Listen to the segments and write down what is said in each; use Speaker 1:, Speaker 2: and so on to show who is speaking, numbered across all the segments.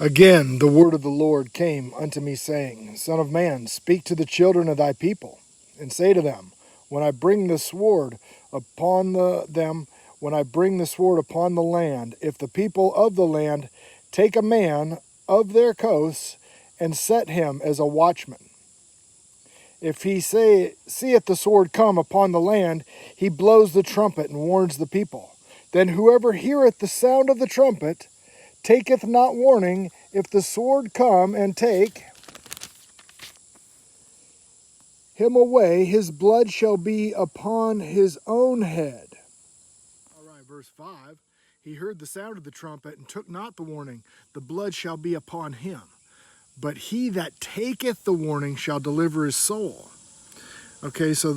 Speaker 1: Again, the word of the Lord came unto me, saying, Son of man, speak to the children of thy people, and say to them, When I bring the sword upon when I bring the sword upon the land, if the people of the land take a man of their coasts and set him as a watchman, if he seeth the sword come upon the land, he blows the trumpet and warns the people. Then whoever heareth the sound of the trumpet taketh not warning, if the sword come and take him away, his blood shall be upon his own head. All right, verse 5. He heard the sound of the trumpet and took not the warning. The blood shall be upon him. But he that taketh the warning shall deliver his soul. Okay, so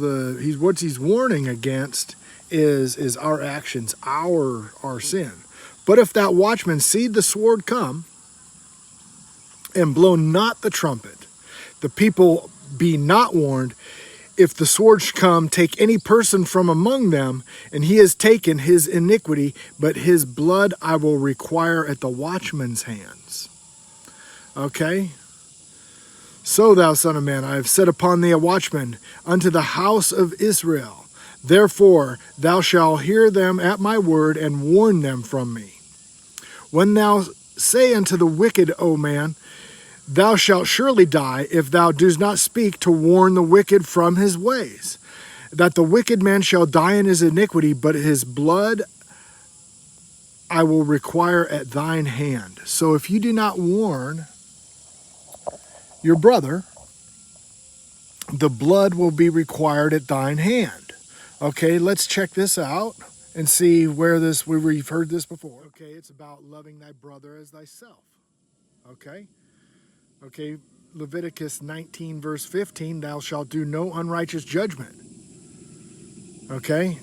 Speaker 1: what he's warning against is our actions, our sin. But if that watchman see the sword come and blow not the trumpet, the people be not warned, if the sword come, take any person from among them, and he has taken his iniquity, but his blood I will require at the watchman's hands. Okay? So, thou son of man, I have set upon thee a watchman unto the house of Israel. Therefore thou shalt hear them at my word, and warn them from me. When thou say unto the wicked, O man, thou shalt surely die, if thou dost not speak to warn the wicked from his ways, that the wicked man shall die in his iniquity, but his blood I will require at thine hand. So if you do not warn your brother, the blood will be required at thine hand. Okay, let's check this out and see where we've heard this before. Okay, it's about loving thy brother as thyself. Okay, Leviticus 19 verse 15, thou shalt do no unrighteous judgment. Okay,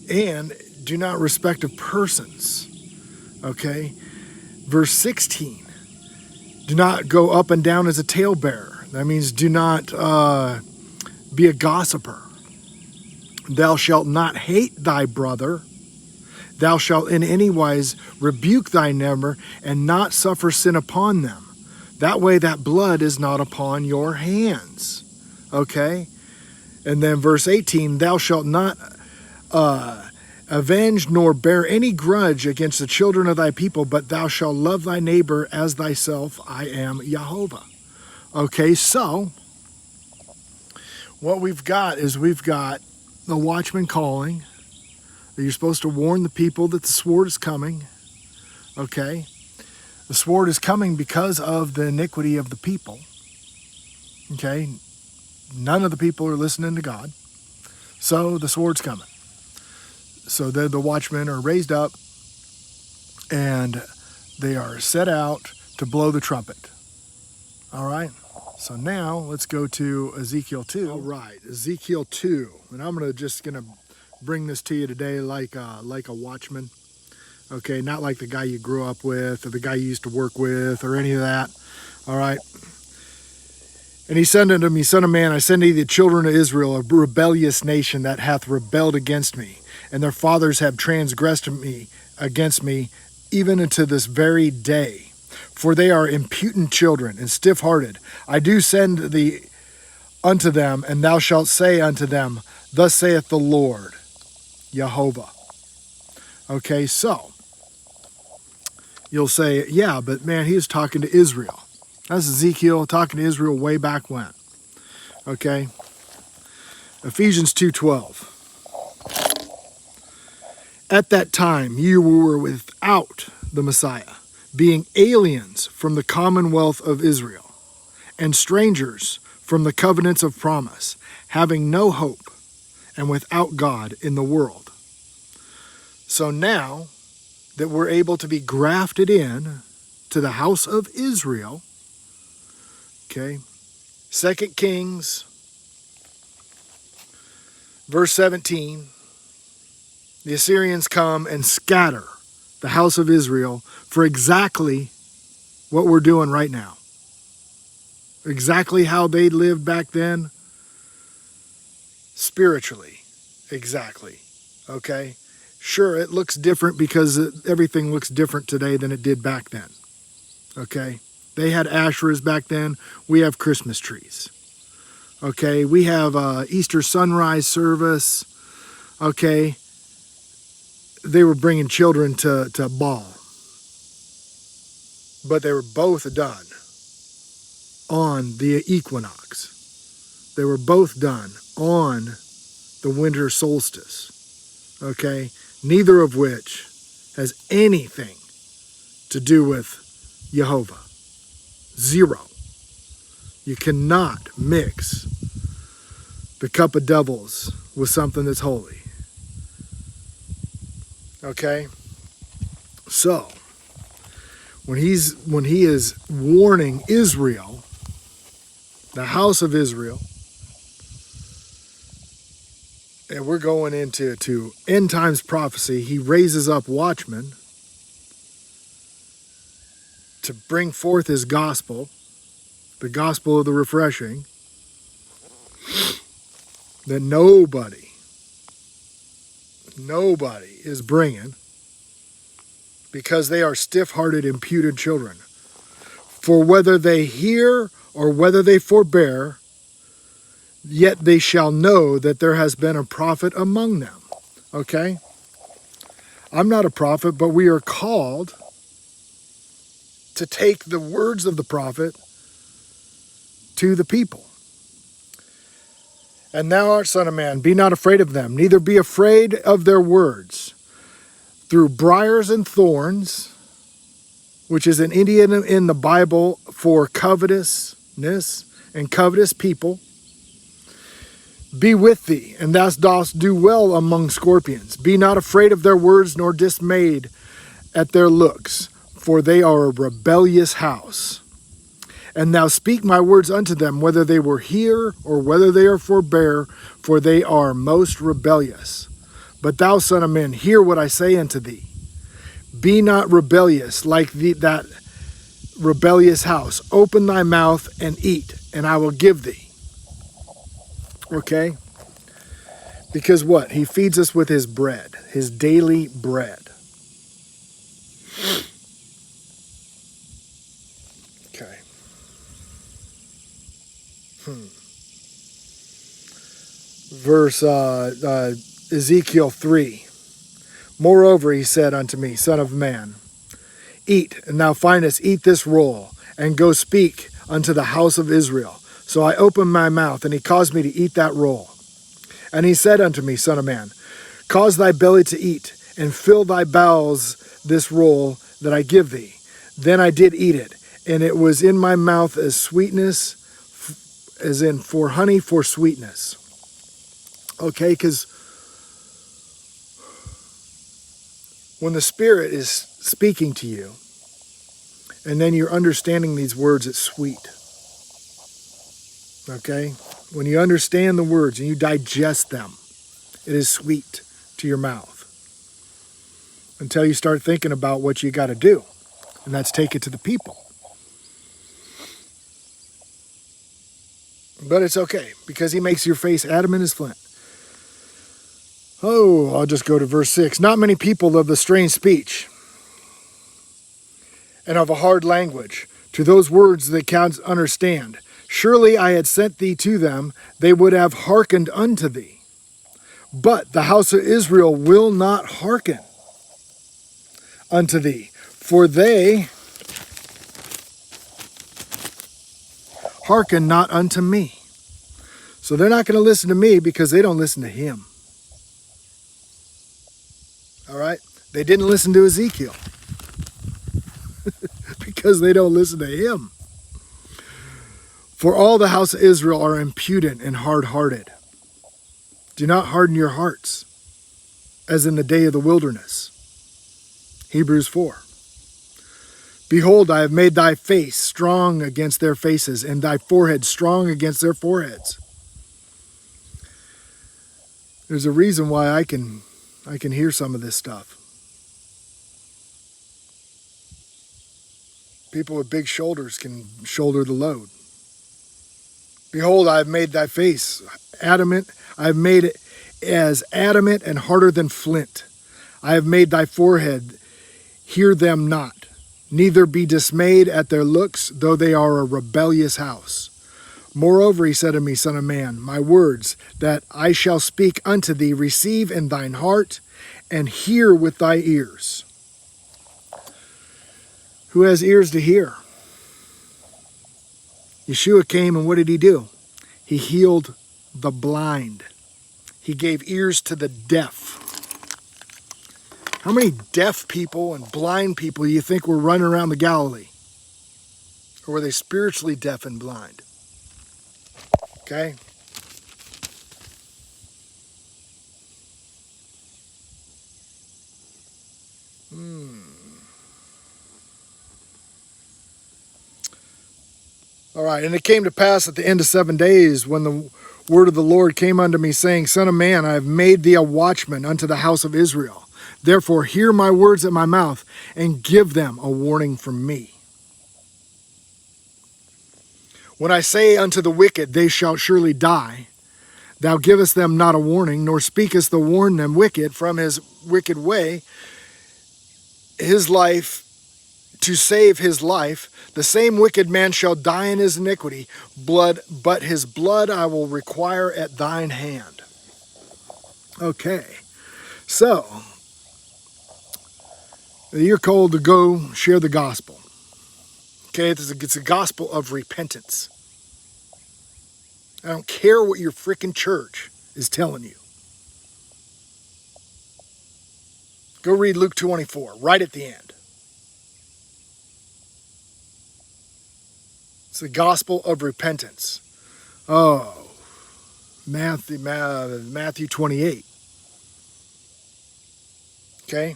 Speaker 1: and do not respect of persons. Okay, verse 16, do not go up and down as a talebearer. That means do not be a gossiper. Thou shalt not hate thy brother. Thou shalt in any wise rebuke thy neighbor, and not suffer sin upon them. That way that blood is not upon your hands. Okay? And then verse 18, thou shalt not avenge nor bear any grudge against the children of thy people, but thou shalt love thy neighbor as thyself. I am Jehovah. Okay, so what we've got the watchman calling, that you're supposed to warn the people that the sword is coming. Okay? The sword is coming because of the iniquity of the people. Okay? None of the people are listening to God. So the sword's coming. So the watchmen are raised up and they are set out to blow the trumpet. All right? So now let's go to Ezekiel 2. All right, Ezekiel 2. And I'm going to bring this to you today like a watchman. Okay, not like the guy you grew up with or the guy you used to work with or any of that. All right. And he said unto me, Son of man, I send thee the children of Israel, a rebellious nation that hath rebelled against me, and their fathers have transgressed against me, even unto this very day. For they are impudent children and stiff-hearted. I do send thee unto them, and thou shalt say unto them, Thus saith the Lord, Jehovah. Okay, so you'll say, yeah, but man, he was talking to Israel. That's Ezekiel talking to Israel way back when. Okay, Ephesians 2:12. At that time you were without the Messiah, being aliens from the commonwealth of Israel, and strangers from the covenants of promise, having no hope, and without God in the world. So now that we're able to be grafted in to the house of Israel, okay, 2 Kings, verse 17, the Assyrians come and scatter the house of Israel for exactly what we're doing right now. Exactly how they lived back then, spiritually, exactly, okay? Sure, it looks different because everything looks different today than it did back then, Okay? They had Asherahs back then. We have Christmas trees. Okay? We have Easter sunrise service. Okay? They were bringing children to ball. But they were both done on the equinox. They were both done on the winter solstice. Okay? Neither of which has anything to do with Jehovah. Zero. You cannot mix the cup of devils with something that's holy. Okay? So, when he is warning Israel, the house of Israel, and we're going into end times prophecy, he raises up watchmen to bring forth his gospel, the gospel of the refreshing, that nobody is bringing, because they are stiff-hearted, imputed children. For whether they hear or whether they forbear, yet they shall know that there has been a prophet among them. Okay? I'm not a prophet, but we are called to take the words of the prophet to the people. And thou art, son of man, be not afraid of them, neither be afraid of their words. Through briars and thorns, which is an Indian in the Bible for covetousness and covetous people, be with thee, and thou dost do well among scorpions. Be not afraid of their words, nor dismayed at their looks, for they are a rebellious house. And thou speak my words unto them, whether they will hear or whether they are forbear, for they are most rebellious. But thou, son of man, hear what I say unto thee. Be not rebellious like that rebellious house. Open thy mouth and eat, and I will give thee. Okay? Because what? He feeds us with his bread, his daily bread. Okay. Verse Ezekiel 3. Moreover, he said unto me, Son of man, eat, and thou findest, eat this roll, and go speak unto the house of Israel. So I opened my mouth, and he caused me to eat that roll. And he said unto me, Son of man, cause thy belly to eat, and fill thy bowels this roll that I give thee. Then I did eat it, and it was in my mouth as sweetness, as in for honey for sweetness. Okay, because when the Spirit is speaking to you, and then you're understanding these words, it's sweet. Okay? When you understand the words and you digest them, it is sweet to your mouth. Until you start thinking about what you got to do, and that's take it to the people. But it's okay, because he makes your face adamant as flint. Oh, I'll just go to verse 6. Not many people of the strange speech and of a hard language, to those words they can't understand. Surely I had sent thee to them, they would have hearkened unto thee. But the house of Israel will not hearken unto thee, for they hearken not unto me. So they're not going to listen to me because they don't listen to him. All right? They didn't listen to Ezekiel because they don't listen to him. For all the house of Israel are impudent and hard-hearted. Do not harden your hearts, as in the day of the wilderness. Hebrews 4. Behold, I have made thy face strong against their faces, and thy forehead strong against their foreheads. There's a reason why I can hear some of this stuff. People with big shoulders can shoulder the load. Behold, I have made thy face adamant. I have made it as adamant and harder than flint. I have made thy forehead, hear them not, neither be dismayed at their looks, though they are a rebellious house. Moreover, he said to me, Son of man, my words that I shall speak unto thee, receive in thine heart, and hear with thy ears. Who has ears to hear? Yeshua came, and what did he do? He healed the blind. He gave ears to the deaf. How many deaf people and blind people do you think were running around the Galilee? Or were they spiritually deaf and blind? Okay? All right, and it came to pass at the end of 7 days, when the word of the Lord came unto me, saying, Son of man, I have made thee a watchman unto the house of Israel. Therefore hear my words at my mouth, and give them a warning from me. When I say unto the wicked, they shall surely die, thou givest them not a warning, nor speakest to warn them wicked from his wicked way, his life, to save his life, the same wicked man shall die in his iniquity, but his blood I will require at thine hand. Okay, so you're called to go share the gospel. Okay, it's a gospel of repentance. I don't care what your freaking church is telling you. Go read Luke 24, right at the end. It's the gospel of repentance. Oh, Matthew 28. Okay?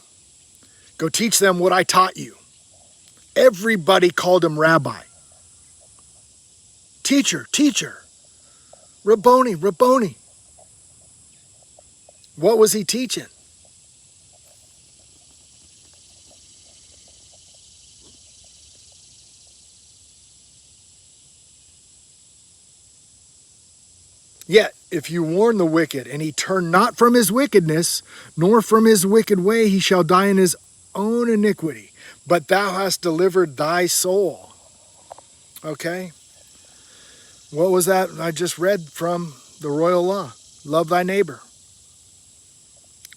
Speaker 1: Go teach them what I taught you. Everybody called him rabbi. Teacher, teacher. Rabboni, Rabboni. What was he teaching? Yet, if you warn the wicked, and he turn not from his wickedness, nor from his wicked way, he shall die in his own iniquity. But thou hast delivered thy soul. Okay? What was that I just read from the royal law? Love thy neighbor.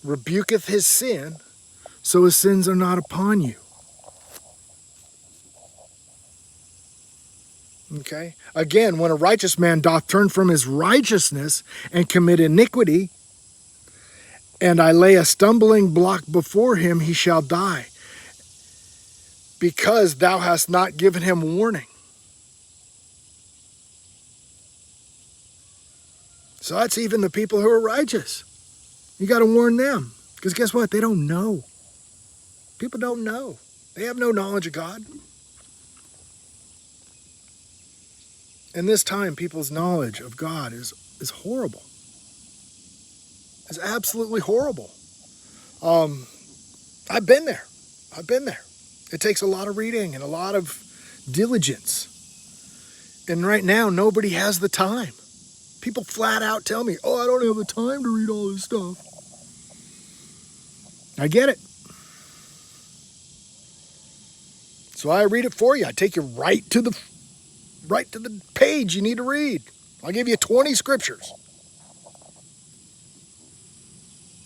Speaker 1: Rebuketh his sin, so his sins are not upon you. Okay? Again, when a righteous man doth turn from his righteousness and commit iniquity, and I lay a stumbling block before him, he shall die, because thou hast not given him warning. So that's even the people who are righteous. You got to warn them, because guess what? They don't know. People don't know. They have no knowledge of God. In this time, people's knowledge of God is horrible. It's absolutely horrible. I've been there. I've been there. It takes a lot of reading and a lot of diligence. And right now, nobody has the time. People flat out tell me, I don't have the time to read all this stuff. I get it. So I read it for you. I take you right to the page you need to read. I'll give you 20 scriptures.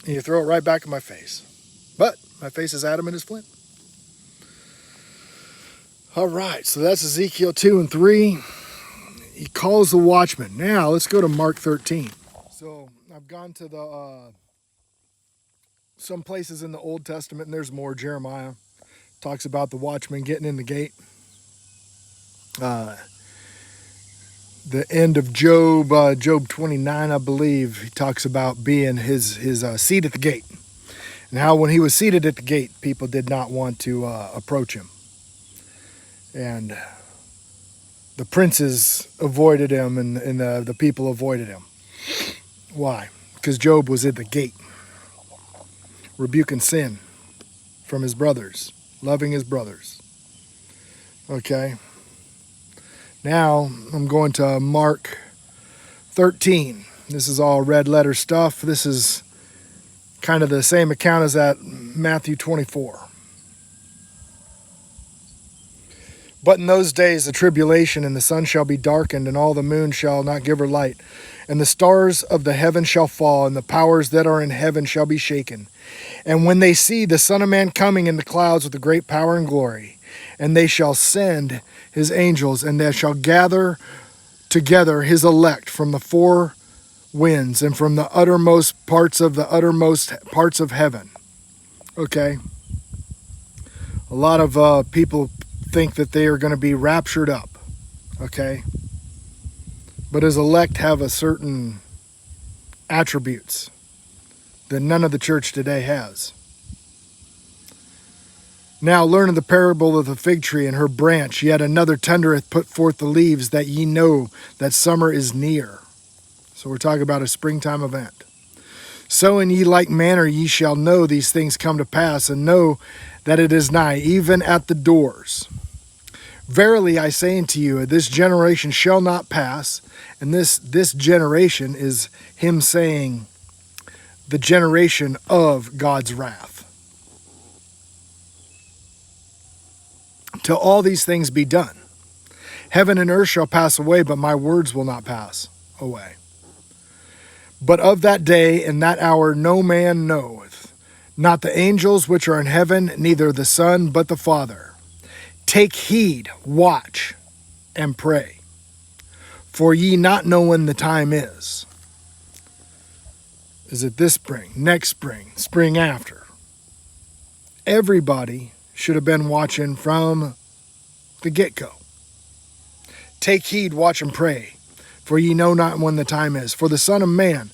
Speaker 1: And you throw it right back in my face. But my face is adamant as flint. All right, so that's Ezekiel 2 and 3. He calls the watchman. Now, let's go to Mark 13. So I've gone to the some places in the Old Testament, and there's more. Jeremiah talks about the watchman getting in the gate. The end of Job, Job 29, I believe, he talks about being his seat at the gate. And how when he was seated at the gate, people did not want to approach him. And the princes avoided him, and the people avoided him. Why? Because Job was at the gate, rebuking sin from his brothers, loving his brothers. Okay? Now, I'm going to Mark 13. This is all red letter stuff. This is kind of the same account as that Matthew 24. But in those days, the tribulation, and the sun shall be darkened, and all the moon shall not give her light. And the stars of the heaven shall fall, and the powers that are in heaven shall be shaken. And when they see the Son of Man coming in the clouds with a great power and glory, and they shall send his angels, and they shall gather together his elect from the four winds and from the uttermost parts of heaven. Okay? A lot of people think that they are going to be raptured up. Okay? But his elect have a certain attributes that none of the church today has. Now learn of the parable of the fig tree and her branch. Yet another tender hath put forth the leaves, that ye know that summer is near. So we're talking about a springtime event. So in ye like manner ye shall know these things come to pass, and know that it is nigh, even at the doors. Verily I say unto you, this generation shall not pass. And this generation is him saying the generation of God's wrath. Till all these things be done. Heaven and earth shall pass away, but my words will not pass away. But of that day and that hour no man knoweth, not the angels which are in heaven, neither the Son, but the Father. Take heed, watch, and pray. For ye not know when the time is. Is it this spring, next spring, spring after? Everybody should have been watching from the get-go. Take heed, watch, and pray, for ye know not when the time is. For the Son of Man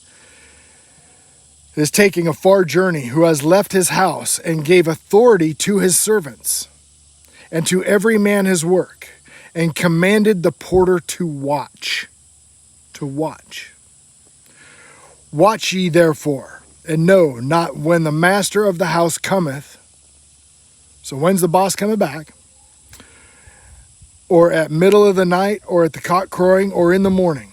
Speaker 1: is taking a far journey, who has left his house and gave authority to his servants, and to every man his work, and commanded the porter to watch. To watch. Watch ye therefore, and know not when the master of the house cometh. So when's the boss coming back? Or at middle of the night, or at the cock crowing, or in the morning,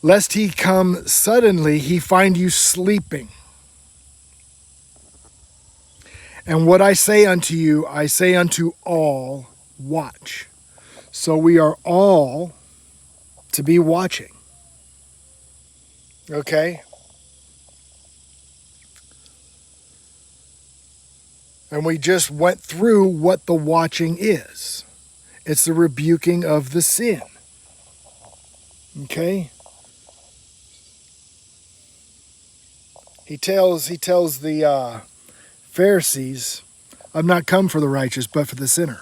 Speaker 1: lest he come suddenly, he find you sleeping. And what I say unto you, I say unto all, watch. So we are all to be watching. Okay? And we just went through what the watching is. It's the rebuking of the sin. Okay? He tells the Pharisees, I've not come for the righteous, but for the sinner.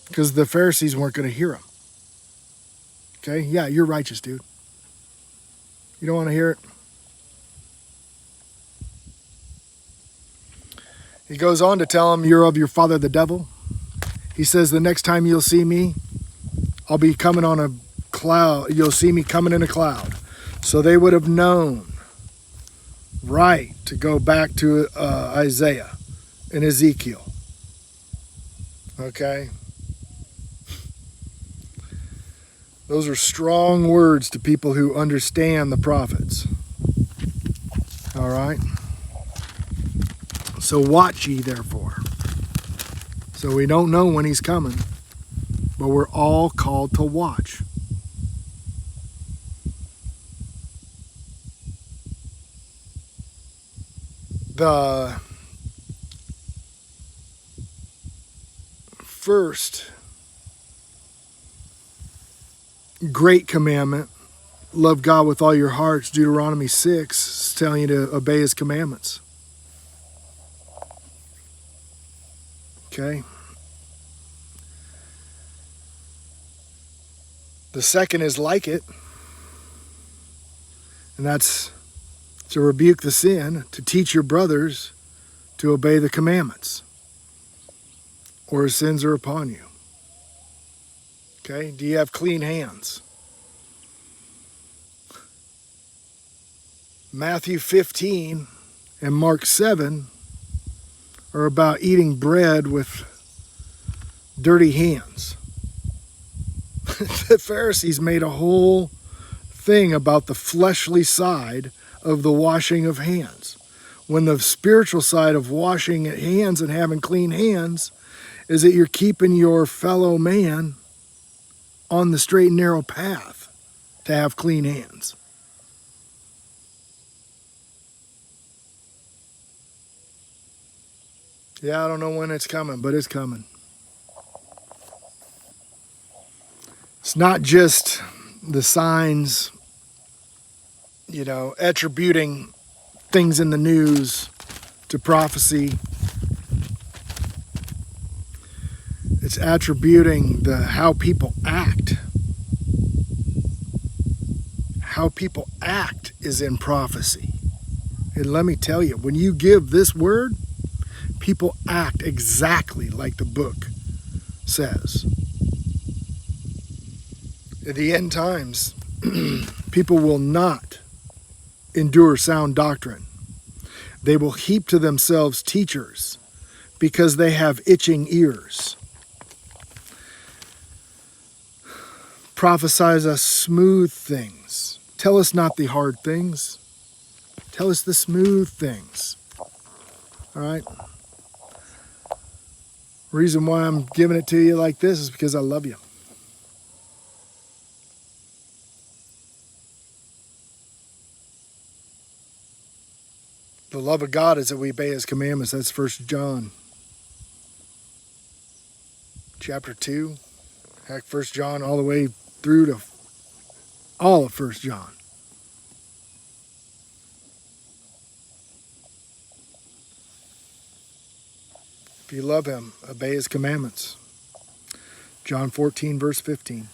Speaker 1: Because the Pharisees weren't going to hear him. Okay? Yeah, you're righteous, dude. You don't want to hear it? He goes on to tell him, you're of your father the devil. He says, the next time you'll see me, I'll be coming on a cloud. You'll see me coming in a cloud. So they would have known, right, to go back to Isaiah and Ezekiel. Okay? Those are strong words to people who understand the prophets. All right? So watch ye therefore. So we don't know when he's coming, but we're all called to watch. The first great commandment, love God with all your hearts, Deuteronomy 6, is telling you to obey his commandments. Okay? The second is like it, and that's to rebuke the sin, to teach your brothers to obey the commandments, or his sins are upon you. Okay? Do you have clean hands? Matthew 15 and Mark 7 are about eating bread with dirty hands. The Pharisees made a whole thing about the fleshly side of the washing of hands, when the spiritual side of washing hands and having clean hands is that you're keeping your fellow man on the straight and narrow path to have clean hands. Yeah, I don't know when it's coming, but it's coming. It's not just the signs, attributing things in the news to prophecy. It's attributing how people act. How people act is in prophecy. And let me tell you, when you give this word, people act exactly like the book says. At the end times, people will not endure sound doctrine. They will heap to themselves teachers because they have itching ears. Prophesize us smooth things. Tell us not the hard things. Tell us the smooth things. All right? Reason why I'm giving it to you like this is because I love you. The love of God is that we obey his commandments. That's 1 John chapter 2. Heck, 1 John all the way through to all of 1 John. If you love him, obey his commandments. John 14, verse 15.